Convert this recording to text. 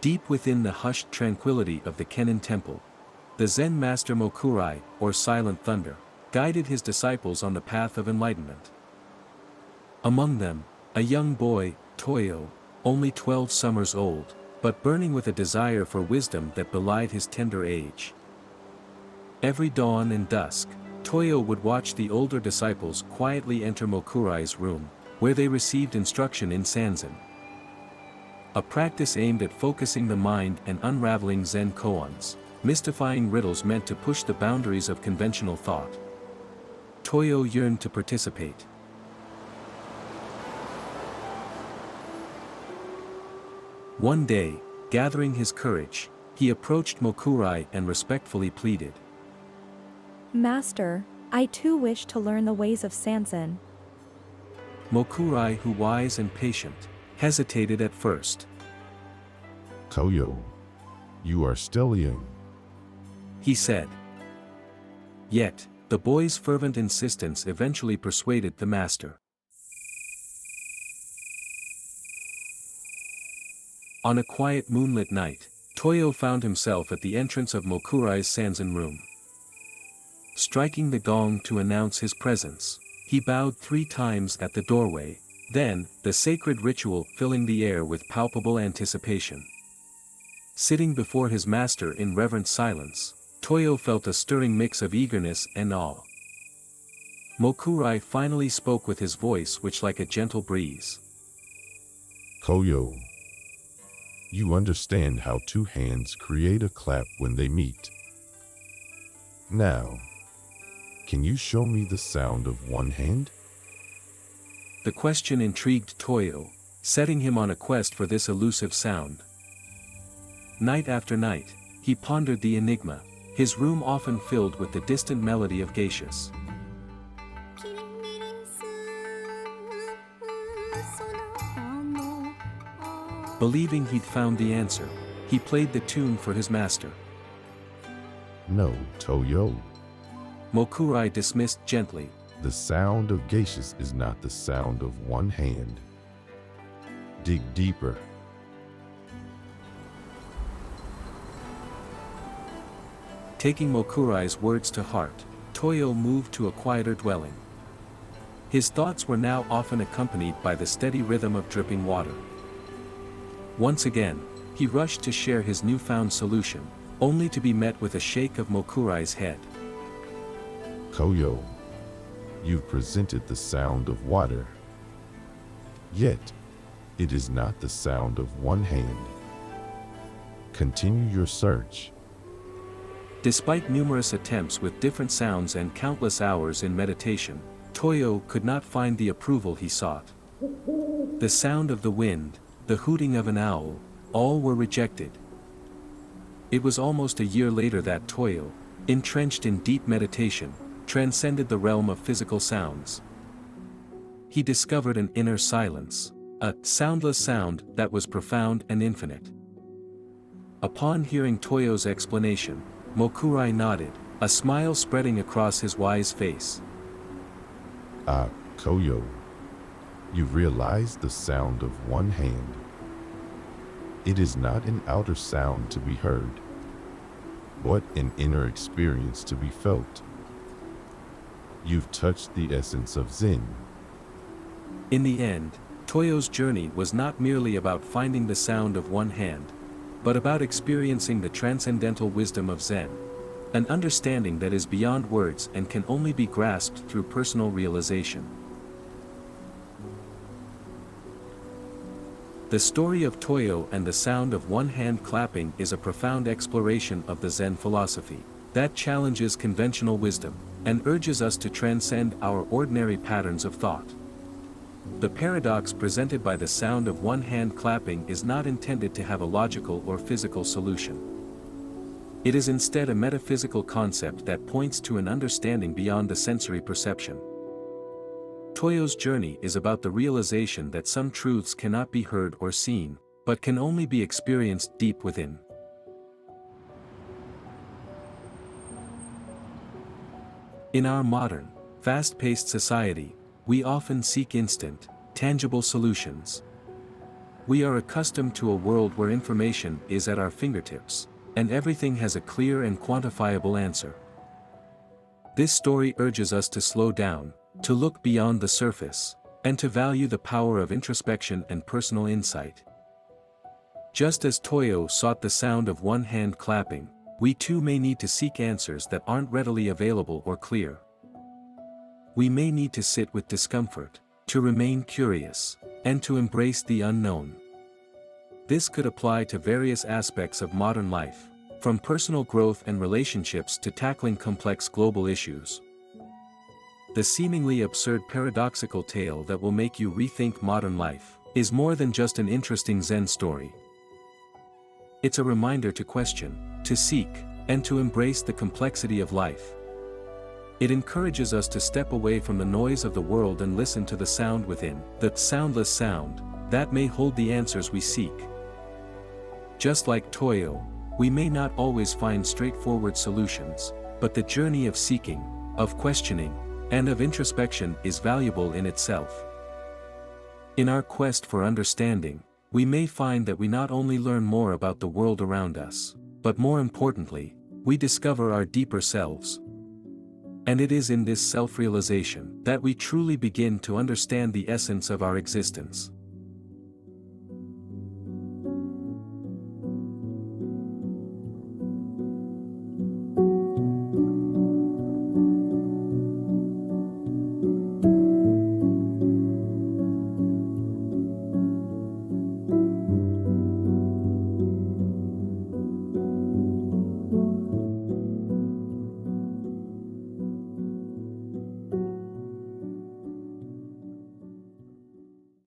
Deep within the hushed tranquility of the Kenin temple, the Zen master Mokurai, or Silent Thunder, guided his disciples on the path of enlightenment. Among them, a young boy, Toyo, only 12 summers old, but burning with a desire for wisdom that belied his tender age. Every dawn and dusk, Toyo would watch the older disciples quietly enter Mokurai's room, where they received instruction in Sanzen, a practice aimed at focusing the mind and unraveling Zen koans, mystifying riddles meant to push the boundaries of conventional thought. Toyo yearned to participate. One day, gathering his courage, he approached Mokurai and respectfully pleaded. Master, I too wish to learn the ways of Sanzen. Mokurai, who wise and patient, hesitated at first. Toyo, you are still young, he said. Yet, the boy's fervent insistence eventually persuaded the master. On a quiet moonlit night, Toyo found himself at the entrance of Mokurai's Sanzen room. Striking the gong to announce his presence, he bowed 3 times at the doorway, then, the sacred ritual filling the air with palpable anticipation. Sitting before his master in reverent silence, Toyo felt a stirring mix of eagerness and awe. Mokurai finally spoke with his voice which like a gentle breeze. Toyo, you understand how 2 hands create a clap when they meet. Now, can you show me the sound of 1 hand? The question intrigued Toyo, setting him on a quest for this elusive sound. Night after night, he pondered the enigma, his room often filled with the distant melody of geishas. Believing he'd found the answer, he played the tune for his master. No, Toyo. Mokurai dismissed gently. The sound of geishas is not the sound of 1 hand. Dig deeper. Taking Mokurai's words to heart, Toyo moved to a quieter dwelling. His thoughts were now often accompanied by the steady rhythm of dripping water. Once again, he rushed to share his newfound solution, only to be met with a shake of Mokurai's head. Toyo, you've presented the sound of water. Yet, it is not the sound of 1 hand. Continue your search. Despite numerous attempts with different sounds and countless hours in meditation, Toyo could not find the approval he sought. The sound of the wind, the hooting of an owl, all were rejected. It was almost a year later that Toyo, entrenched in deep meditation, transcended the realm of physical sounds. He discovered an inner silence, a soundless sound that was profound and infinite. Upon hearing Toyo's explanation, Mokurai nodded, a smile spreading across his wise face. Toyo, you realize the sound of 1 hand. It is not an outer sound to be heard, but an inner experience to be felt. You've touched the essence of Zen. In the end, Toyo's journey was not merely about finding the sound of 1 hand, but about experiencing the transcendental wisdom of Zen, an understanding that is beyond words and can only be grasped through personal realization. The story of Toyo and the sound of 1 hand clapping is a profound exploration of the Zen philosophy that challenges conventional wisdom and urges us to transcend our ordinary patterns of thought. The paradox presented by the sound of 1 hand clapping is not intended to have a logical or physical solution. It is instead a metaphysical concept that points to an understanding beyond the sensory perception. Toyo's journey is about the realization that some truths cannot be heard or seen, but can only be experienced deep within. In our modern, fast-paced society, we often seek instant, tangible solutions. We are accustomed to a world where information is at our fingertips, and everything has a clear and quantifiable answer. This story urges us to slow down, to look beyond the surface, and to value the power of introspection and personal insight. Just as Toyo sought the sound of one hand clapping, we too may need to seek answers that aren't readily available or clear. We may need to sit with discomfort, to remain curious, and to embrace the unknown. This could apply to various aspects of modern life, from personal growth and relationships to tackling complex global issues. The seemingly absurd paradoxical tale that will make you rethink modern life is more than just an interesting Zen story. It's a reminder to question, to seek, and to embrace the complexity of life. It encourages us to step away from the noise of the world and listen to the sound within, the soundless sound, that may hold the answers we seek. Just like Toyo, we may not always find straightforward solutions, but the journey of seeking, of questioning, and of introspection is valuable in itself. In our quest for understanding, we may find that we not only learn more about the world around us, but more importantly, we discover our deeper selves. And it is in this self-realization that we truly begin to understand the essence of our existence.